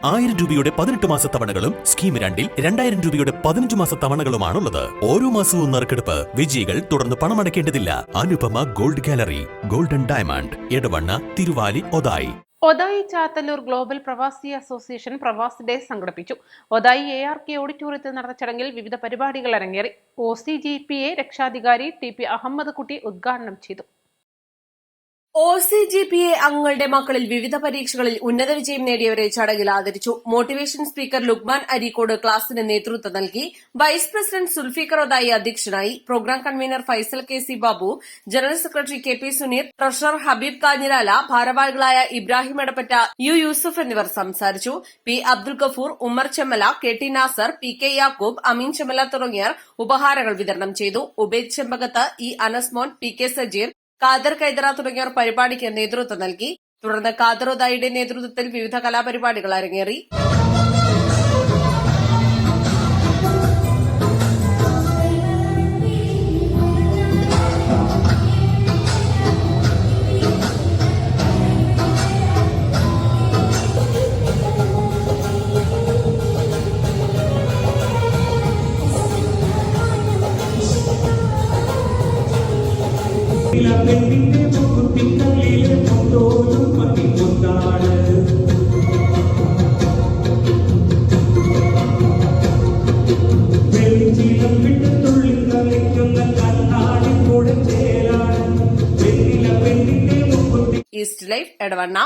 1000 രൂപയുടെ 18 മാസ തവണകളും സ്കീം 2-ൽ 2000 രൂപയുടെ 15 മാസ തവണകളുമാണുള്ളത്. ഓരോ മാസവും നറുക്കെടുപ്പ്. വിജയികൾ തുടർന്ന് പണമടയ്ക്കേണ്ടതില്ല. Anupama gold gallery, golden diamond, Edavanna, Thiruvali, Othayi. Othayi Chathannur global Pravasi association Pravasi day സംഘടിപ്പിച്ചു. ഒതായി ARK ഓഡിറ്റോറിയത്തിൽ നടന്ന ചടങ്ങിൽ വിവിധ പരിപാടികൾ അരങ്ങേറി. OCGPA രക്ഷാധികാരി TP അഹമ്മദ് കുട്ടി ഉദ്ഘാടനം ചെയ്തു. OCGPA അംഗങ്ങളുടെ മക്കളിൽ വിവിധ പരീക്ഷകളിൽ ഉന്നത വിജയം നേടിയവരെ ചടങ്ങിൽ ആദരിച്ചു. മോട്ടിവേഷൻ സ്പീക്കർ ലുക്മാൻ അരീക്കോട് ക്ലാസിന് നേതൃത്വം നൽകി. വൈസ് പ്രസിഡന്റ് സുൽഫിക്കർ ഒതായി അധ്യക്ഷനായി. Programme convener Faisal KC Babu, general secretary KP Suneer, treasurer Habeeb Kanjirala, ഭാരവാഹികളായ ഇബ്രാഹിം എടപ്പറ്റ, യൂസുഫ് എന്നിവർ സംസാരിച്ചു. P Abdul Gafoor, Ummer Chemmala, KT Nasar, PK Yakub, അമീൻ ചെമ്മല തുടങ്ങിയവർ ഉപഹാരങ്ങൾ വിതരണം ചെയ്തു. ഉബൈദ് ചെമ്പകത്ത്, അനസ്മോൻ, PK സജീർ, ഖാദർ കൈദറ തുടങ്ങിയവർ പരിപാടിക്ക് നേതൃത്വം നൽകി. തുടർന്ന് ഖാദർ ഒതായിയുടെ നേതൃത്വത്തിൽ വിവിധ കലാപരിപാടികൾ അരങ്ങേറി. East life, Edavanna.